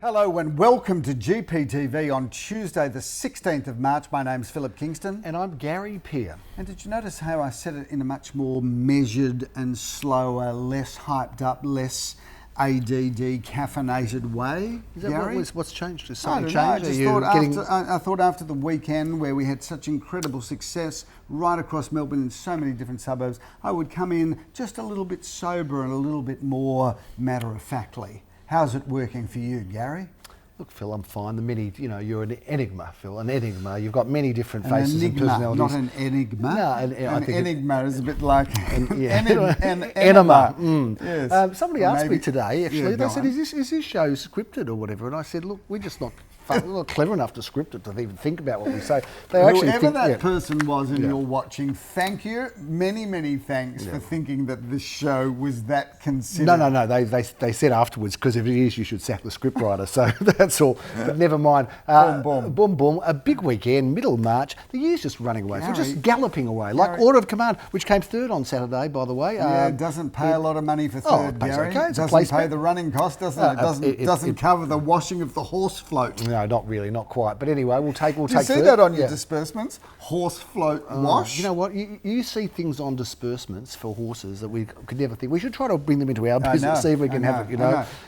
Hello and welcome to GPTV on Tuesday the 16th of March. My name's Phillip Kingston. And I'm Gary Peer. And did you notice how I said it in a much more measured and slower, less hyped up, less ADD caffeinated way, Is that Gary? what's changed? Has I something don't know. I changed? just I thought after the weekend where we had such incredible success right across Melbourne in so many different suburbs, I would come in just a little bit sober and a little bit more matter-of-factly. How's it working for you, Gary? Look, Phil, I'm fine. You're an enigma, Phil. An enigma. You've got many different An faces enigma, and personalities. not an enigma. No, an enigma is a bit like an enema. Yes. Somebody asked me today, actually, Yeah, they said, is this show scripted or whatever? And I said, look, we're just not clever enough to script it to even think about what we say. Whoever that person was and you're watching, thank you. Many, many thanks for thinking that this show was that considered. No. They said afterwards, because if it is, you should sack the scriptwriter. So that's all. But never mind. Boom. A big weekend, middle of March. The year's just running away. So we're just galloping away. Like Order of Command, which came third on Saturday, by the way. Yeah, it doesn't pay a lot of money for third, Gary. Okay. It doesn't pay the running cost, doesn't it? It doesn't cover the washing of the horse float. No, not really, not quite. But anyway, we'll take. Do you see that on your disbursements? Horse float wash. You know what? You see things on disbursements for horses that we could never think. We should try to bring them into our business, see if we can have it.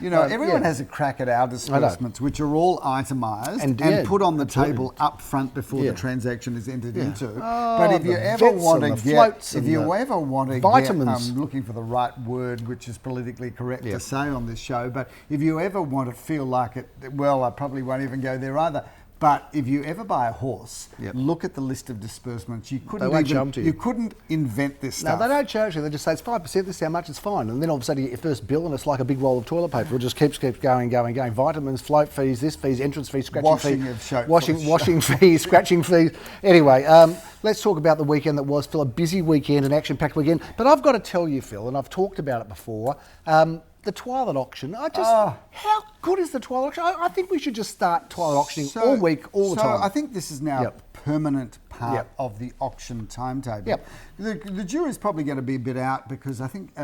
Everyone has a crack at our disbursements, which are all itemised and put on the table up front before the transaction is entered into. But if you ever want to get, I'm looking for the right word, which is politically correct to say on this show. But if you ever want to feel like it, well, I probably won't even go there either. But if you ever buy a horse, look at the list of disbursements. You couldn't invent this stuff. No, they don't charge you. They just say it's 5%. This is how much. It's fine. And then all of a sudden you get your first bill, and it's like a big roll of toilet paper. It just keeps going. Vitamins, float fees, this fees, entrance fees, scratching fees, washing fees, scratching fees. Anyway, let's talk about the weekend that was, Phil. A busy weekend, an action-packed weekend. But I've got to tell you, Phil, and I've talked about it before. The Twilight auction, how good is the Twilight auction? I think we should just start Twilight auctioning all week, all the time. I think this is now a permanent part of the auction timetable. The jury's probably going to be a bit out because I think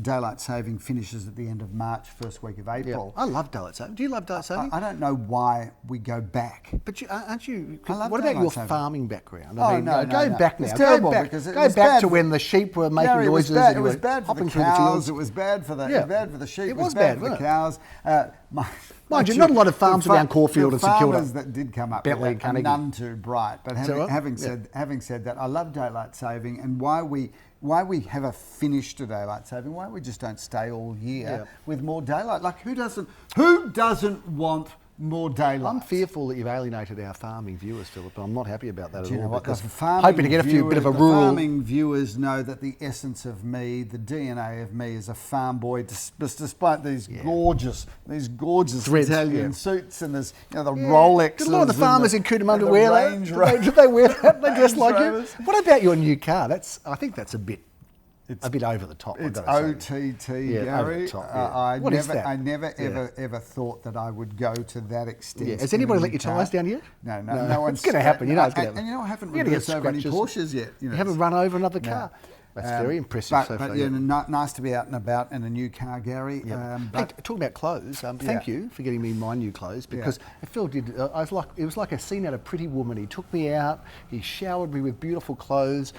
daylight saving finishes at the end of March, first week of April. I love daylight saving. Do you love daylight saving? I don't know why we go back. But aren't you? What about your farming background? Go back now. It's terrible go back to when the sheep were making noises. It was bad for the cows. It was bad for the sheep. It was bad for the cows. Mind you, not a lot of farms around Caulfield and Kilda. The farmers that did come up Bentley, with that, none too bright. But having said that, I love daylight saving, and why we have a finish to daylight saving, why we just don't stay all year with more daylight. Like who doesn't want more daylight? I'm fearful that you've alienated our farming viewers, Philip, and I'm not happy about that at all. Because hoping to get a bit of a rural... Farming viewers know that the essence of me, the DNA of me is a farm boy, despite these gorgeous Italian suits and there's the Rolexes. Did a lot of the farmers in Cootamundra wear that? Did they wear that? They dressed like you? What about your new car? I think that's a bit over the top. It's OTT, Gary. Over the top, I never ever thought that I would go to that extent. Has anybody let your tyres down yet? No one's... It's going to happen. You know it's going to happen. And I haven't reversed over any Porsches yet. You haven't run over another car. That's very impressive so far. Nice to be out and about in a new car, Gary. Hey, talking about clothes, thank you for getting me my new clothes because Phil did. It was like a scene out of Pretty Woman. He took me out, he showered me with beautiful clothes,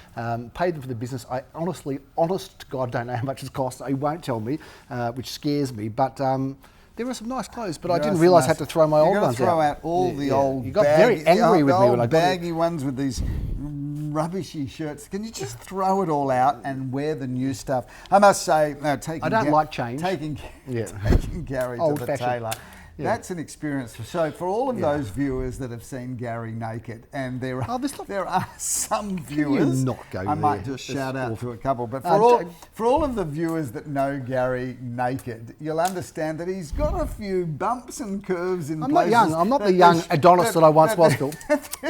paid them for the business. I honest to God, don't know how much it's cost. He won't tell me, which scares me. But there were some nice clothes, but I didn't realise I had to throw my old ones out. Throw out all the old. You got very angry with me when I got baggy ones with these rubbishy shirts. Can you just throw it all out and wear the new stuff? I must say, taking Gary to the tailor. That's an experience. So for all of those viewers that have seen Gary naked, and there are some viewers, I might just shout out to a couple, but for all of the viewers that know Gary naked, you'll understand that he's got a few bumps and curves in places. I'm not the young Adonis that I once was, Phil.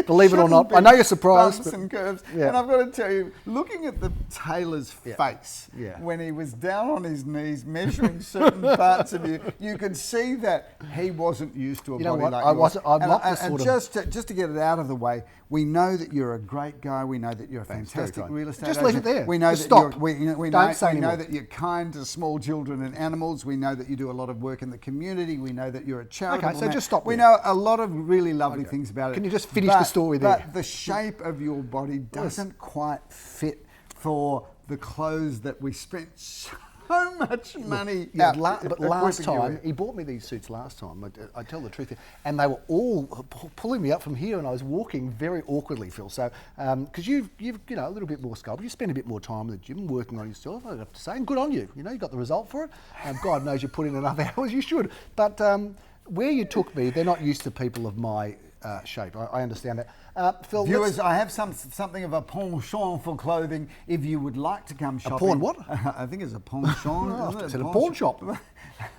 Believe it or not. I know you're surprised. Bumps and curves. And I've got to tell you, looking at the tailor's face when he was down on his knees measuring certain parts of you, you could see that he wasn't used to a You know body what? like I yours. wasn't. I'm not the And sort of. just to get it out of the way, we know that you're a great guy. We know that you're a fantastic real estate Just agent. leave it there. We know Just that stop. we Don't say know anymore. that you're kind to small children and animals. We know that you do a lot of work in the community. We know that you're a charitable Okay, so man. just stop We there. know a lot of really lovely things about it. Can you just finish the story there? But the shape of your body doesn't quite fit for the clothes that we spent so much money. Yeah, but last time, he bought me these suits last time, I tell the truth, and they were all pulling me up from here, and I was walking very awkwardly, Phil. So, because you've a little bit more skill, but you spend a bit more time in the gym working on yourself, I have to say, and good on you. You got the result for it. God knows you put in enough hours, you should. But where you took me, they're not used to people of my shape. I understand that. Phil, viewers, I have something of a penchant for clothing. If you would like to come shopping, a pawn what? I think it's a penchant. It's a pawn shop.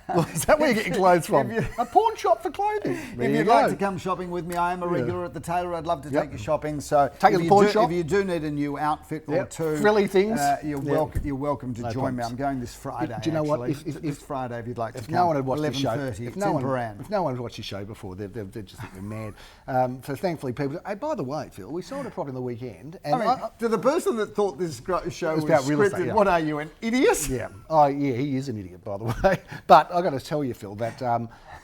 Well, is that where you're getting clothes from? A pawn shop for clothing. If you'd like to come shopping with me, I am a regular at the tailor. I'd love to take you shopping. So take you to the pawn shop. If you do need a new outfit or two, frilly things, you're welcome to join me. I'm going this Friday. Do you know what? This Friday, if you'd like to come. If no one had watched the show, 11:30. It's in Paran. If no one had watched the show before, they just think we're mad. So thankfully, people. Hey, by the way, Phil, we sold a property on the weekend, and to the person that thought this show was about real scripted, estate, what are you, an idiot? Yeah. Oh, yeah, he is an idiot, by the way. But I've got to tell you, Phil, that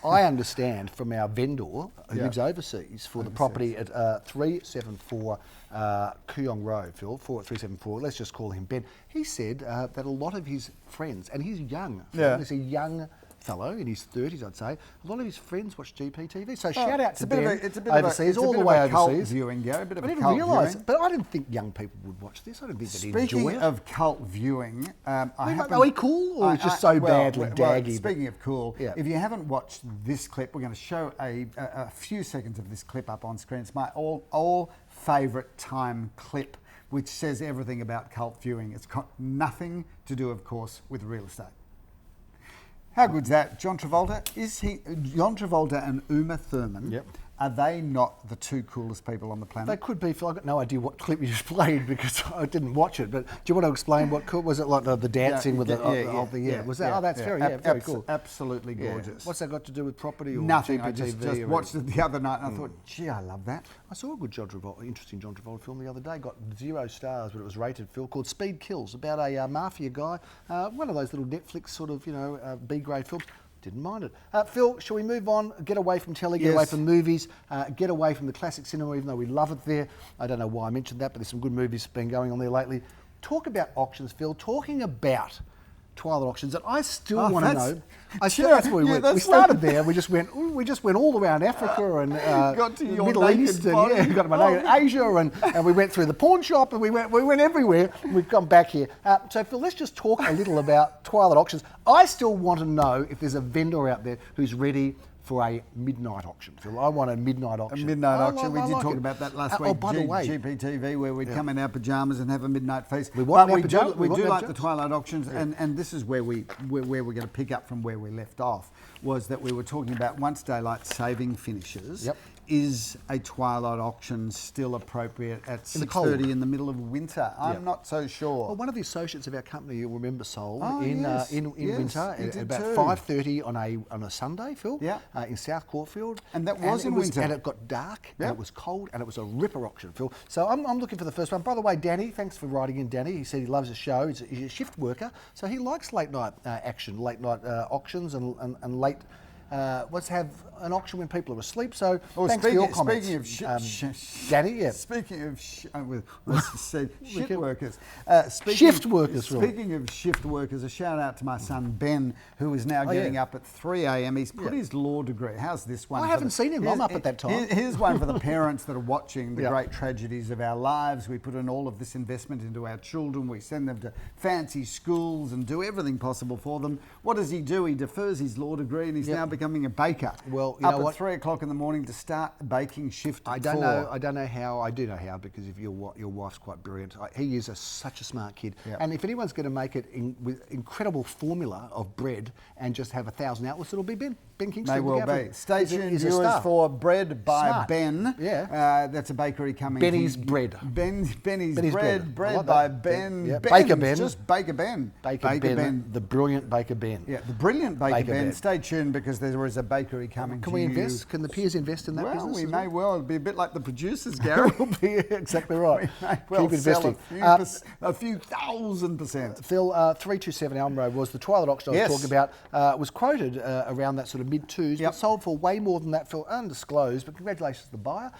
I understand from our vendor who lives overseas for the property at 374 Kooyong Road, Phil, 374. Let's just call him Ben. He said that a lot of his friends, and he's young, Phil, he's a young fellow in his 30s, I'd say. A lot of his friends watch GPTV. So shout out to Ben overseas, all the way overseas. Viewing, Gary, I didn't realise it, but I didn't think young people would watch this. I didn't think they'd enjoy it. Speaking of cult viewing, are we cool, or just so badly daggy? Speaking of cool, if you haven't watched this clip, we're going to show a few seconds of this clip up on screen. It's my all favourite time clip, which says everything about cult viewing. It's got nothing to do, of course, with real estate. How good's that? John Travolta and Uma Thurman. Yep. Are they not the two coolest people on the planet? They could be, Phil. I've got no idea what clip you just played because I didn't watch it. But do you want to explain what cool was it, like the dancing with was that? Oh, that's very cool. Absolutely gorgeous. What's that got to do with property or nothing? GPTV I just watched it the other night and I thought, gee, I love that. I saw a good interesting John Travolta film the other day. Got 0 stars, but it was rated, Phil, called Speed Kills, about a mafia guy. One of those little Netflix sort of B-grade films. Didn't mind it. Phil, shall we move on? Get away from telly, get away from movies, get away from the classic cinema, even though we love it there. I don't know why I mentioned that, but there's some good movies been going on there lately. Talk about auctions, Phil. Talking about Twilight auctions that I still want to know. That's where we went. We started there. We just went all around Africa and got to your Middle East and got to my Asia and we went through the pawn shop and we went everywhere. We've come back here. So Phil, let's just talk a little about Twilight auctions. I still want to know if there's a vendor out there who's ready for a midnight auction, Phil. I want a midnight auction. A midnight auction. We did talk about that last week. By the way, GPTV, where we'd come in our pajamas and have a midnight feast. We do like the Twilight auctions, and this is where we're going to pick up from where we left off. Was that we were talking about once daylight saving finishes. Yep. Is a Twilight auction still appropriate at 6:30 in the middle of winter? I'm not so sure. Well, one of the associates of our company, you'll remember, sold in winter at about 5:30 on a Sunday, Phil. Yeah. In South Caulfield. And that was in winter. And it got dark. And it was cold. And it was a ripper auction, Phil. So I'm looking for the first one. By the way, Danny, thanks for writing in, Danny. He said he loves the show. He's a shift worker, so he likes late night action, late night auctions, and late. Let's have an auction when people are asleep. So thanks for your comments. Speaking of Danny, Speaking of shift workers. Shift workers. Speaking of shift workers, a shout out to my son Ben, who is now getting up at 3 a.m. He's put his law degree. How's this one? I haven't seen him. I'm up at that time. Here's one for the parents that are watching the great tragedies of our lives. We put in all of this investment into our children. We send them to fancy schools and do everything possible for them. What does he do? He defers his law degree and he's now becoming a baker. Well, you know what? At 3 o'clock in the morning to start baking shift. I don't know how. I do know how because if your wife's quite brilliant. He is such a smart kid. Yep. And if anyone's going to make it with incredible formula of bread and just have 1,000 outlets, it'll be Ben Kingston. May well be. Stay tuned, viewers, for Bread by Ben. Yeah. That's a bakery coming. Benny's Bread. Benny's Bread by Ben. Yeah. Baker Ben. Just Baker Ben. Baker Ben. The brilliant Baker Ben. Yeah, the brilliant Baker Ben. Stay tuned because there is a bakery coming. Can we invest? Can the peers invest in that business? Well, we may well. It'll be a bit like the producers, Gary. We'll be exactly right. We may well Keep investing. A few 1,000%. Phil, 327 Elm Road was the Twilight auction I was talking about. Was quoted around that sort of mid-twos, but sold for way more than that, Phil, undisclosed. But congratulations to the buyer.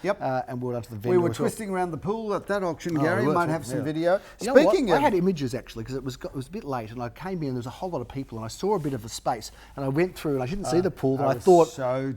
And well done to the vendor. We were twisting around the pool at that auction, Gary. You might have some video. Speaking of, I had images actually because it was a bit late, and I came in. There was a whole lot of people, and I saw a bit of a space, and I went through, and I didn't see the pool. And I thought I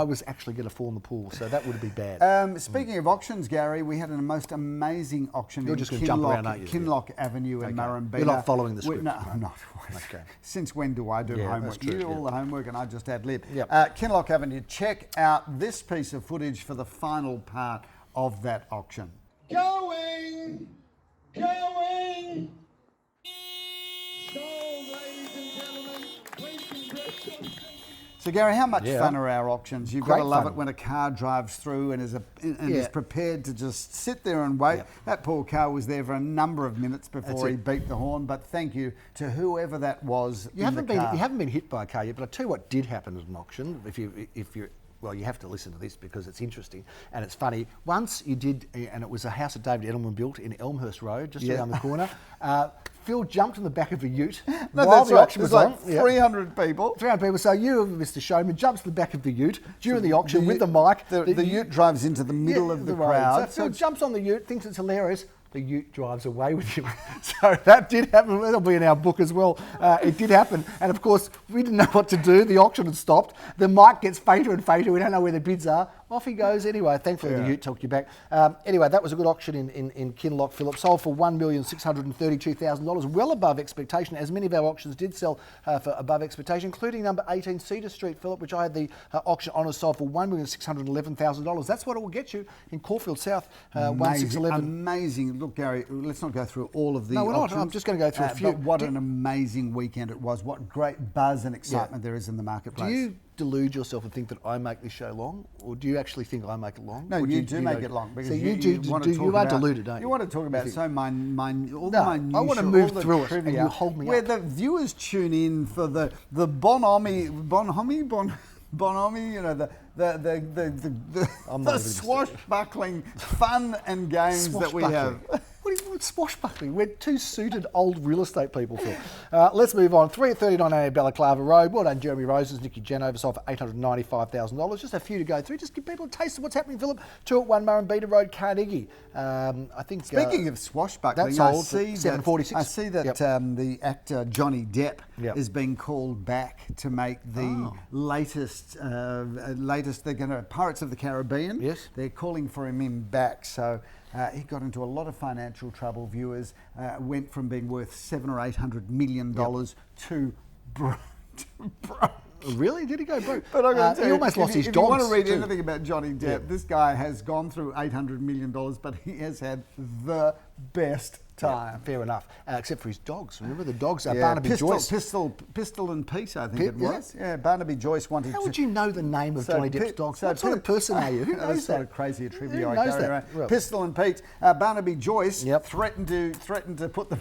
was actually going to fall in the pool, so that would be bad. Speaking of auctions, Gary, we had a most amazing auction in Kinlock Avenue in Murrumbeena. You're not following the script. No, I'm not. Okay. Since when do I do homework? True, you do all the homework and I just ad lib. Yep. Kinlock Avenue, check out this piece of footage for the final part of that auction. Going! So, ladies and gentlemen, please congratulations. So, Gary, how much fun are our auctions? You've got to love fun. it when a car drives through and is prepared to just sit there and wait. That poor car was there for a number of minutes before he beat the horn, but thank you to whoever that was. You haven't been hit by a car yet, but I'll tell you what did happen at an auction. Well, you have to listen to this because it's interesting and it's funny. Once you did, and it was a house that David Edelman built in Elmhurst Road, just around the corner. Phil jumped in the back of a ute while the auction was on. 300 people. 300 people. So you, Mr. Showman, jumps in the back of the ute during the auction with the mic. The ute drives into the middle of the crowd. So Phil jumps on the ute, thinks it's hilarious. The ute drives away with him. So that did happen. That'll be in our book as well. It did happen. And of course, we didn't know what to do. The auction had stopped. The mic gets fainter and fainter. We don't know where the bids are. Off he goes anyway. Thankfully, the ute took you back. Anyway, that was a good auction in Kinlock, Phillip. Sold for $1,632,000, well above expectation, as many of our auctions did sell for above expectation, including number 18 Cedar Street, Phillip, which I had the auction honours sold for $1,611,000. That's what it will get you in Caulfield South, 1611. Amazing. Look, Gary, let's not go through all of the auctions. No, we're auctions. not. I'm just going to go through a few. But what an amazing weekend it was. What great buzz and excitement there is in the marketplace. Do you delude yourself and think that I make this show long, or do you actually think I make it long? No, you do make it long because you are deluded, don't you? You want to talk about all the minutiae. I want to move through it, and you hold me where up. the viewers tune in for the bonhomie, you know, the swashbuckling fun and games that we have. What do you mean swashbuckling? We're two suited old real estate people, Phil. Let's move on. 339A Balaclava Road. Well done, Jeremy Roses, Nicky Janover, sold for $895,000. Just a few to go through. Just give people a taste of what's happening, Phillip. 281 Murrumbeena Road, Carnegie. I think. Speaking of swashbuckling, that's old. $746. I see that the actor Johnny Depp is being called back to make the latest. They're going to Pirates of the Caribbean. Yes. They're calling for him back. So. He got into a lot of financial trouble. Viewers went from being worth $700 or $800 million to broke. Really? Did he go broke? But I'm going to tell he almost lost his dogs. If you want to read anything about Johnny Depp, this guy has gone through $800 million, but he has had the best time. Yeah, fair enough. Except for his dogs. Remember the dogs? Barnaby Joyce. Pistol and Peace, I think it was. Yeah, Barnaby Joyce wanted How would you know the name of Johnny Depp's dogs? What sort of person are you? Who knows that? Sort of crazy trivia Who knows that? Well, Pistol and Pete. Barnaby Joyce threatened to put the...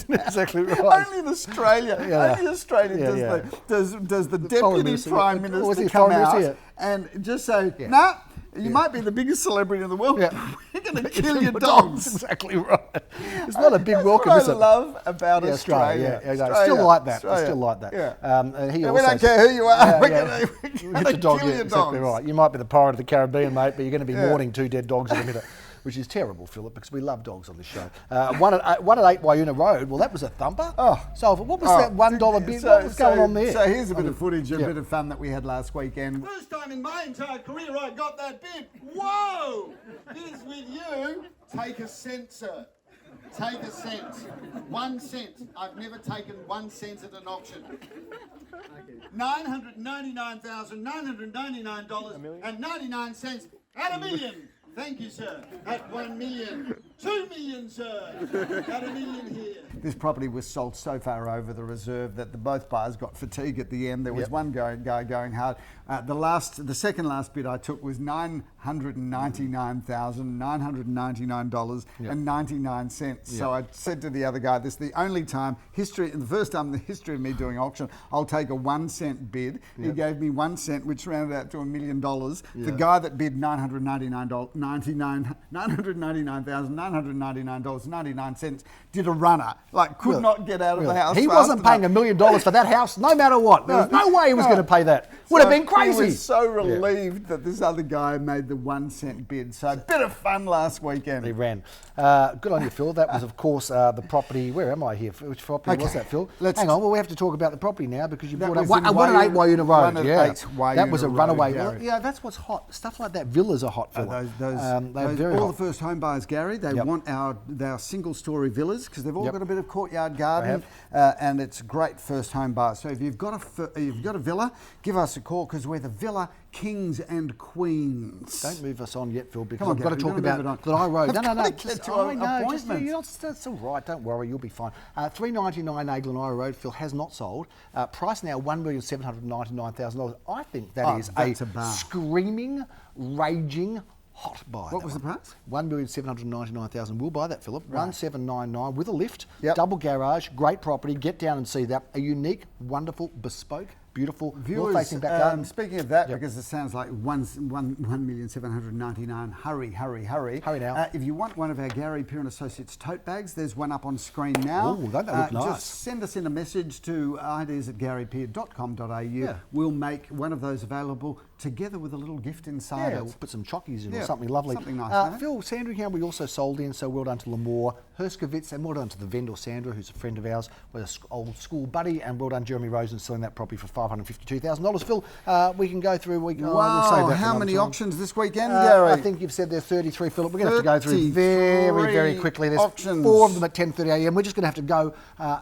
exactly right. Only in Australia. Only Australia does the Deputy Prime Minister come out and just say, nah, you might be the biggest celebrity in the world. We're going to kill your dogs. Exactly right. It's not a big welcome, is it? That's what I love about Australia. It's still like that. It's still like that. We don't care who you are. We're going to kill your dogs. Exactly right. You might be the pirate of the Caribbean, mate, but you're going to be mourning 2 dead dogs in a minute. Which is terrible, Phillip, because we love dogs on this show. 1 at 8 Wyuna Road, well, that was a thumper. So what was that $1 bid? What was going on there? So here's a bit of footage, a bit of fun that we had last weekend. First time in my entire career I got that bid. Whoa! Here's with you. Take a cent, sir. Take a cent. 1 cent. I've never taken 1 cent at an auction. $999,999.99 at $1 million. Thank you, sir. At 1 million. 2 million, sir. At $1 million here. This property was sold so far over the reserve that both buyers got fatigue at the end. There was one guy going hard. The second last bid I took was $999,999.99. So I said to the other guy, this is the only time the first time in the history of me doing auction, I'll take a 1 cent bid. He gave me 1 cent, which rounded out to $1 million. The guy that bid $999,999.99 did a runner, could not get out of the house. He wasn't paying $1 million for that house, no matter what. There was no way he was going to pay that. Would have been crazy. He was so relieved that this other guy made the 1 cent bid. So a bit of fun last weekend. He ran. Good on you, Phil. That was, of course, the property. Where am I here? Which property was that, Phil? Hang on. Well, we have to talk about the property now because you brought up 118 Wyuna Road. That was a runaway. Well, that's what's hot. Stuff like that. Villas are hot, Phil. They're very hot. All the first home buyers, Gary, they want our single-story villas because they've all got a bit of courtyard garden, and it's great first home buyers. So if you've got a villa, give us a call because we're the Villa Kings and Queens. Don't move us on yet, Phil, because I've got to talk about Gladstone Road. No. That's all right. Don't worry, you'll be fine. 399 Gladstone Road, Phil, has not sold. Price now $1,799,000. I think that is a screaming, raging hot buy. What was the price? $1,799,000. We'll buy that, Philip. 1,799 with a lift, double garage, great property. Get down and see that. A unique, wonderful, bespoke, beautiful, north-facing back garden. Speaking of that, because it sounds like 1,799,000. Hurry. Hurry now. If you want one of our Gary Peer & Associates tote bags, there's one up on screen now. Oh, don't that look nice? Just send us in a message to ideas@garypeer.com.au. We'll make one of those available together with a little gift inside it. We'll put some chockies in or something lovely. Something nice. Phil, Sandringham we also sold in, so well done to Lamore, Herskovitz, and well done to the vendor Sandra, who's a friend of ours, with an old school buddy, and well done Jeremy Rosen selling that property for $552,000. Phil, we can go through. We'll save that how many auctions this weekend, Gary? I think you've said there's 33, Philip. We're going to have to go through very, very quickly. There's auctions. 4 of them at 10:30am. We're just going to have to go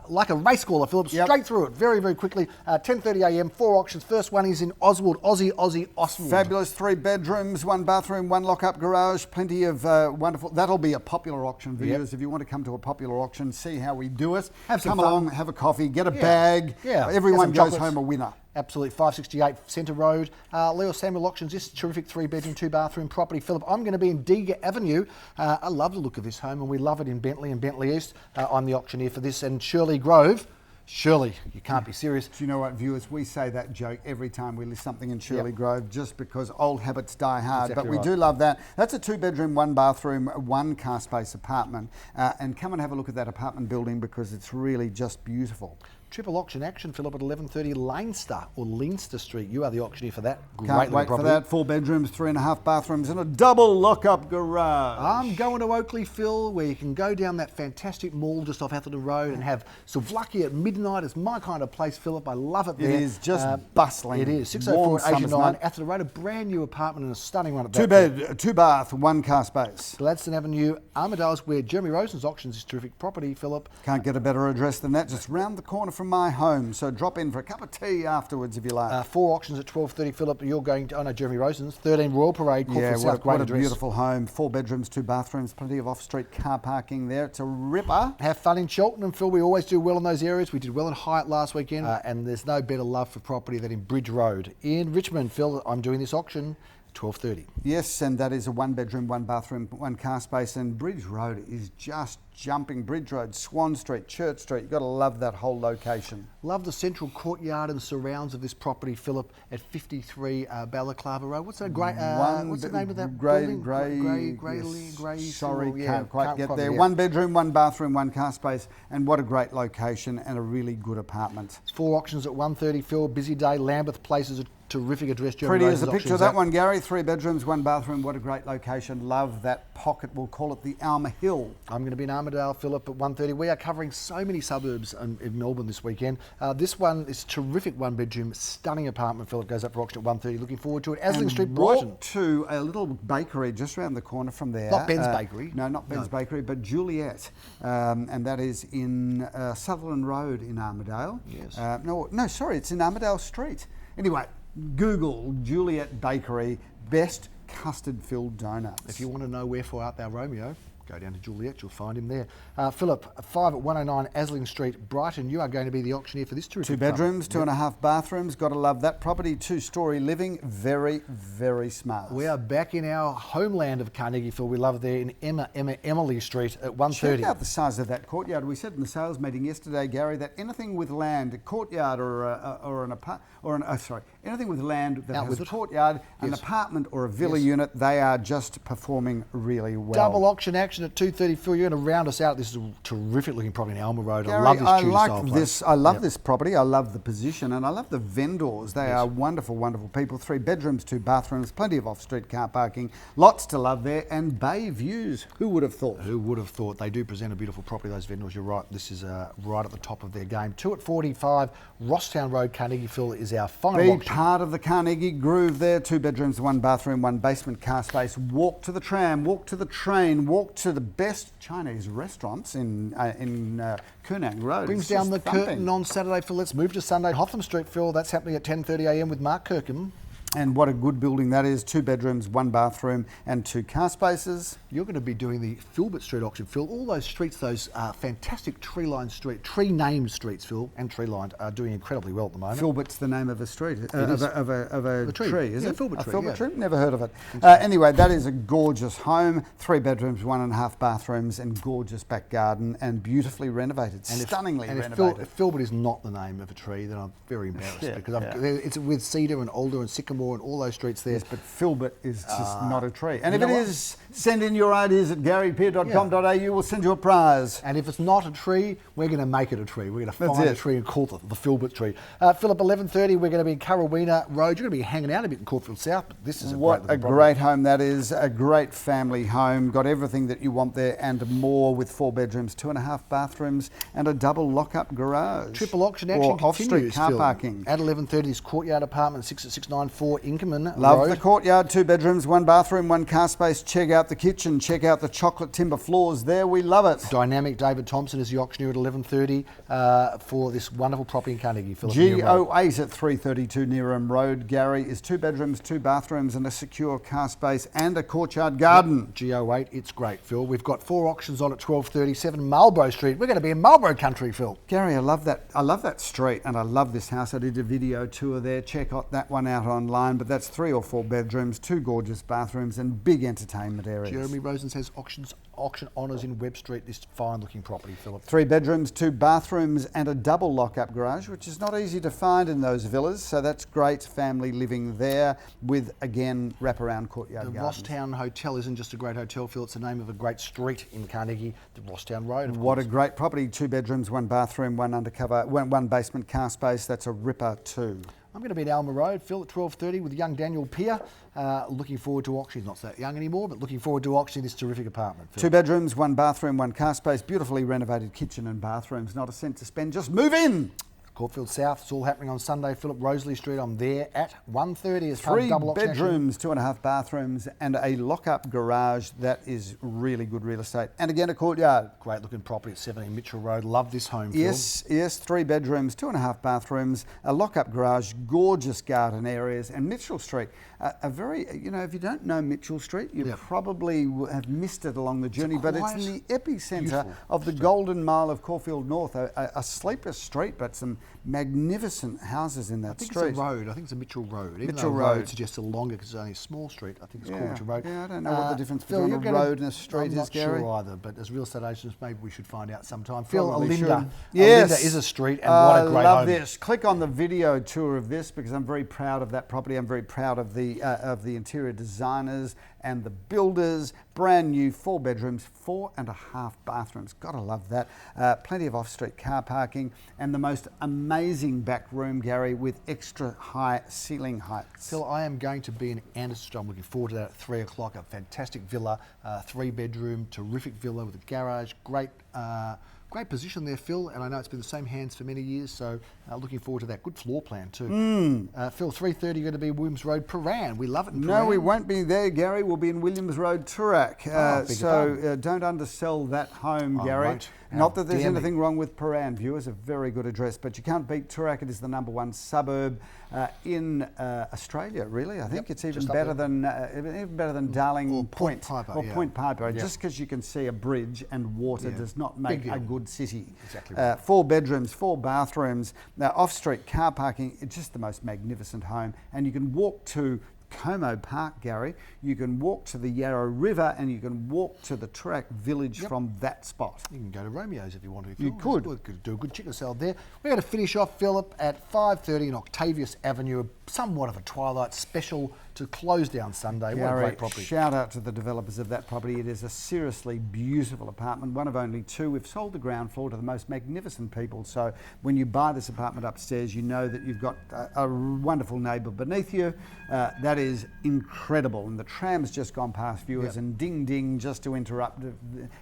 like a race caller, Philip, straight through it very, very quickly. 10:30am, 4 auctions. First one is in Oswald, Aussie Oswald. Fabulous, 3 bedrooms, 1 bathroom, 1 lock-up garage, plenty of wonderful. That'll be a popular auction, viewers. If you want to come to a popular auction, see how we do it. Come along, have a coffee, get a bag. Everyone goes home a winner. Absolutely. 568 Centre Road. Leo Samuel Auctions, this terrific 3-bedroom, 2-bathroom property. Philip, I'm going to be in Deega Avenue. I love the look of this home, and we love it in Bentley and Bentley East. I'm the auctioneer for this, and Shirley Grove. Shirley, you can't be serious. Do you know what, viewers? We say that joke every time we list something in Shirley Grove just because old habits die hard. Exactly, but we do love that. That's a 2-bedroom, 1-bathroom, 1-car space apartment. And come and have a look at that apartment building because it's really just beautiful. Triple auction action, Philip, at 11:30 Leinster or Leinster Street. You are the auctioneer for that. Can't wait for that. 4 bedrooms, 3.5 bathrooms, and a double lock-up garage. I'm going to Oakley, Phil, where you can go down that fantastic mall just off Atherton Road and have souvlaki at midnight. It's my kind of place, Philip. I love it there. It is just bustling. It is. 604 89 Atherton Road, a brand new apartment and a stunning one at that. 2-bed, 2-bath, 1-car space. Gladstone Avenue, Armadale's, where Jeremy Rosen's auctions is terrific property, Philip. Can't get a better address than that. Just round the corner from my home, so drop in for a cup of tea afterwards if you like. 4 auctions at 12:30, Philip. You're going to, Jeremy Rosen's, 13 Royal Parade, Caulfield South. What a beautiful home. 4 bedrooms, 2 bathrooms, plenty of off-street car parking there. It's a ripper. Have fun in Cheltenham, Phil. We always do well in those areas. We did well in Hyatt last weekend, and there's no better love for property than in Bridge Road. In Richmond, Phil, I'm doing this auction 12:30. Yes, and that is a 1-bedroom, 1-bathroom, 1-car space, and Bridge Road is just jumping. Bridge Road, Swan Street, Church Street. You've got to love that whole location. Love the central courtyard and surrounds of this property, Philip, at 53 Balaclava Road. What's that great? What's the name of that building? Sorry, can't quite get there. 1 bedroom, 1 bathroom, 1-car space, and what a great location and a really good apartment. 4 auctions at 1:30, Phil. Busy day. Lambeth Place is a terrific address. Pretty as a picture of that one, Gary. 3 bedrooms, 1 bathroom. What a great location. Love that pocket. We'll call it the Alma Hill. I'm going to be in Armadale, Philip, at 1:30. We are covering so many suburbs in Melbourne this weekend. This one is terrific 1-bedroom, stunning apartment. Philip goes up for auction at 1:30. Looking forward to it. Asling Street, Brighton. Walk to a little bakery just around the corner from there. Not Ben's Bakery. No, not Ben's Bakery, but Juliet. And that is in Sutherland Road in Armadale. Yes. Sorry, it's in Armadale Street. Anyway, Google Juliet Bakery, best custard-filled donuts. If you want to know wherefore art thou Romeo, go down to Juliet, you'll find him there. Phillip, 5 at 109 Asling Street, Brighton. You are going to be the auctioneer for this terrific 2 bedrooms, 2.5 bathrooms. Got to love that property. 2-storey living. Very, very smart. We are back in our homeland of Carnegie, Phil. We love it there in Emily Street at 130. Check out the size of that courtyard. We said in the sales meeting yesterday, Gary, that anything with land, a courtyard anything with land that has a courtyard, an apartment or a villa unit, they are just performing really well. Double auction action at 2:30. Phil, you're going to round us out. This is a terrific looking property in Alma Road. Gary, I love this Tudor style place. I love this property. I love the position and I love the vendors. They are wonderful, wonderful people. 3 bedrooms, 2 bathrooms, plenty of off-street car parking, lots to love there, and bay views. Who would have thought? Who would have thought? They do present a beautiful property, those vendors. You're right. This is right at the top of their game. 2 at 45 Rosstown Road, Carnegie, Phil, is our final auction. Part of the Carnegie groove there. 2 bedrooms, 1 bathroom, 1 basement car space. Walk to the tram, walk to the train, walk to the best Chinese restaurants in Kunang Road. Brings down the curtain on Saturday, Phil. Let's move to Sunday. Hotham Street, Phil. That's happening at 10:30 a.m. with Mark Kirkham. And what a good building that is. 2 bedrooms, 1 bathroom and 2 car spaces. You're going to be doing the Filbert Street auction, Phil. All those streets, those fantastic tree-named streets, Phil, and tree-lined, are doing incredibly well at the moment. Filbert's the name of a street, of a tree, is it? Filbert tree, Filbert tree? Never heard of it. Anyway, that is a gorgeous home. 3 bedrooms, 1.5 bathrooms and gorgeous back garden and beautifully renovated, stunningly renovated. If Filbert is not the name of a tree, then I'm very embarrassed because it's with cedar and alder and sycamore and all those streets there. Yes, but Filbert is just not a tree. And if it is, send in your ideas at garypeer.com.au. We'll send you a prize. And if it's not a tree, we're going to make it a tree. We're going to find a tree and call it the Filbert tree. Phillip, 11:30, we're going to be in Curraweena Road. You're going to be hanging out a bit in Caulfield South, but this is a great home that is. A great family home. Got everything that you want there and more, with 4 bedrooms, 2.5 bathrooms and a double lock-up garage. Triple auction action continues, off-street car parking. At 11:30, this courtyard apartment, 6 at 694 Inkerman Love Road. the courtyard, 2 bedrooms, 1 bathroom, 1 car space. Check out the kitchen, check out the chocolate timber floors there. We love it. Dynamic David Thompson is the auctioneer at 11:30 for this wonderful property in Carnegie. G08 at 332 Neeram Road, Gary, is 2 bedrooms, 2 bathrooms and a secure car space and a courtyard garden. G08, it's great, Phil. We've got 4 auctions on at 12:37 Marlborough Street. We're going to be in Marlborough country, Phil. Gary, I love that. I love that street and I love this house. I did a video tour there. Check out that one out online. But that's 3 or 4 bedrooms, 2 gorgeous bathrooms and big entertainment areas. Jeremy Rosen says auction honours in Webb Street, this fine looking property, Phillip. 3 bedrooms, 2 bathrooms and a double lock-up garage, which is not easy to find in those villas. So that's great family living there with, again, wraparound courtyard gardens. The Rosstown Hotel isn't just a great hotel, Phil. It's the name of a great street in Carnegie, the Rosstown Road, of course. What a great property. 2 bedrooms, 1 bathroom, 1 basement car space. That's a ripper too. I'm going to be at Alma Road, Phil, at 12:30 with young Daniel Peer. Looking forward to auctioning. He's not that young anymore, but looking forward to auctioning this terrific apartment, Phil. 2 bedrooms, 1 bathroom, 1 car space, beautifully renovated kitchen and bathrooms. Not a cent to spend. Just move in. Caulfield South, it's all happening on Sunday. Phillip, Rosalie Street, I'm there at 1:30 as part of 3 double auction. bedrooms, 2.5 bathrooms and a lock-up garage. That is really good real estate. And again, a courtyard. Great looking property at 17 Mitchell Road. Love this home, Phil. Yes, 3 bedrooms, 2.5 bathrooms, a lock-up garage, gorgeous garden areas, and Mitchell Street. A very, if you don't know Mitchell Street, you probably have missed it along the journey, but it's in the epicentre of the Golden Mile of Caulfield North, a sleeper street, but some magnificent houses in that street. It's a road. I think it's a Mitchell Road. Mitchell Road suggests a longer because it's only a small street. I think it's called Mitchell Road. Yeah, I don't know what the difference between a road and a street is, Gary. I'm not sure either, but as real estate agents, maybe we should find out sometime. Phil, Probably Olinda. should. Yes. Olinda is a street, and what a great I love home. this. Click on the video tour of this because I'm very proud of that property. I'm very proud of the interior designers and the builders. Brand new 4 bedrooms, 4.5 bathrooms. Gotta love that. Plenty of off-street car parking and the most amazing back room, Gary, with extra high ceiling heights. Phil, I am going to be in Anderson Street. I'm looking forward to that at 3 o'clock. A fantastic villa, 3 bedroom, terrific villa with a garage, great Great position there, Phil, and I know it's been the same hands for many years, so looking forward to that. Good floor plan too. Phil, 3:30 going to be Williams Road, Paran. We love it in Paran. No, we won't be there, Gary. We'll be in Williams Road, Toorak. Don't undersell that home, Gary. Not that there's anything wrong with Paran. Viewers, a very good address, but you can't beat Toorak. It is the #1 suburb in Australia, really. I think it's even better than Darling Point Piper, or Point Piper. Just because you can see a bridge and water does not make a good city. Exactly. 4 bedrooms, 4 bathrooms, off-street car parking. It's just the most magnificent home, and you can walk to Como Park, Gary. You can walk to the Yarra River, and you can walk to the Toorak village from that spot. You can go to Romeo's if you want to. You could. Do a good chicken salad there. We're going to finish off, Phillip, at 5:30 in Octavius Avenue. Somewhat of a twilight special to close down Sunday. Gary, what a great property. Shout out to the developers of that property. It is a seriously beautiful apartment, one of only 2. We've sold the ground floor to the most magnificent people. So when you buy this apartment upstairs, you know that you've got a wonderful neighbour beneath you. That is incredible. And the tram's just gone past viewers and ding ding just to interrupt.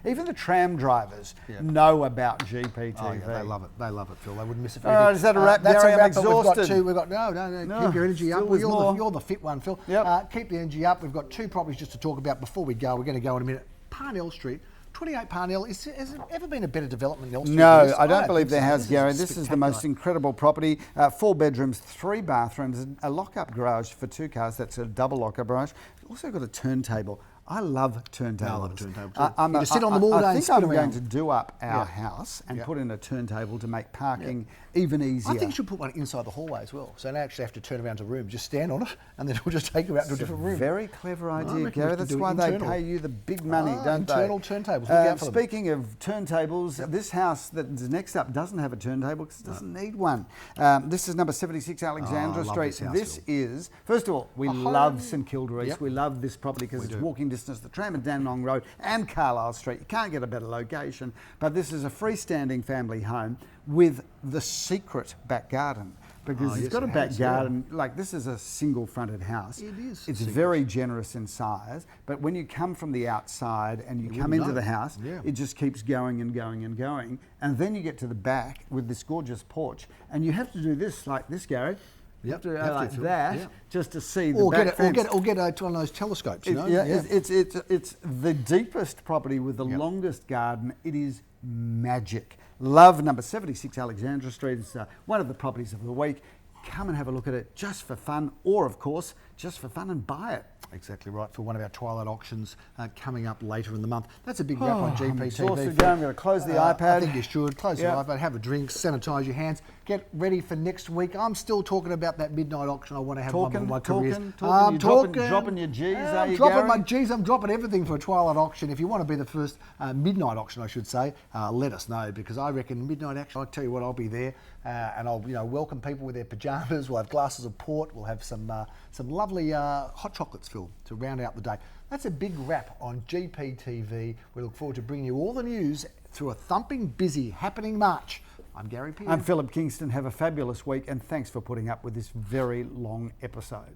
Even the tram drivers know about GPTV. Oh, yeah, they love it. They love it, Phil. They wouldn't miss it for anything. Is that a wrap, Gary? I'm exhausted. We've got no. Keep your energy up. Well, you're the fit one, Phil. Yep. Keep the energy up. We've got 2 properties just to talk about before we go. We're going to go in a minute. Parnell Street, 28 Parnell. Has there ever been a better development in Elsternwick? No, I don't believe there has, Gary. This is the most incredible property. 4 bedrooms, 3 bathrooms, a lock-up garage for 2 cars. That's a double lock-up garage. Also got a turntable. I love turntables. I love turntables. You just sit on them all day and spin I'm around. going to do up our house and put in a turntable to make parking even easier. I think you should put one inside the hallway as well. So you don't actually have to turn around to a room. Just stand on it and then it'll just take you out to a different room. Very clever idea, Gary. That's why they pay you the big money, don't they? Internal turntables. Look out for them. Speaking of turntables, this house that's next up doesn't have a turntable because it doesn't need one. This is number 76 Alexandra Street. This is, first of all, we love St Kilda East. We love this property because it's walking distance to the tram and Dandenong Road and Carlisle Street. You can't get a better location. But this is a freestanding family home with the secret back garden. Because it's got a back garden, like this is a single fronted house. It is. It's very generous in size, but when you come from the outside and you come into the house, it just keeps going and going and going. And then you get to the back with this gorgeous porch, and you have to do this like this, Gary. You have to go like that just to see the back fence. Or get one of those telescopes, you know? It's the deepest property with the longest garden. It is magic. Love number 76 Alexandra Street. It's one of the properties of the week. Come and have a look at it just for fun, or of course, just for fun and buy it. Exactly right, for one of our twilight auctions coming up later in the month. That's a big wrap on GPTV. I'm going to close the iPad. I think you should. Close your iPad, have a drink, sanitise your hands, get ready for next week. I'm still talking about that midnight auction. I want to have one of my careers. Dropping your G's, I'm dropping my G's. I'm dropping everything for a twilight auction. If you want to be the first midnight auction, I should say, let us know, because I reckon midnight auction, I'll tell you what, I'll be there and I'll welcome people with their pyjamas. We'll have glasses of port. We'll have some lovely hot chocolates, Phil, to round out the day. That's a big wrap on GPTV. We look forward to bringing you all the news through a thumping, busy, happening March. I'm Gary Pearce. I'm Phillip Kingston. Have a fabulous week, and thanks for putting up with this very long episode.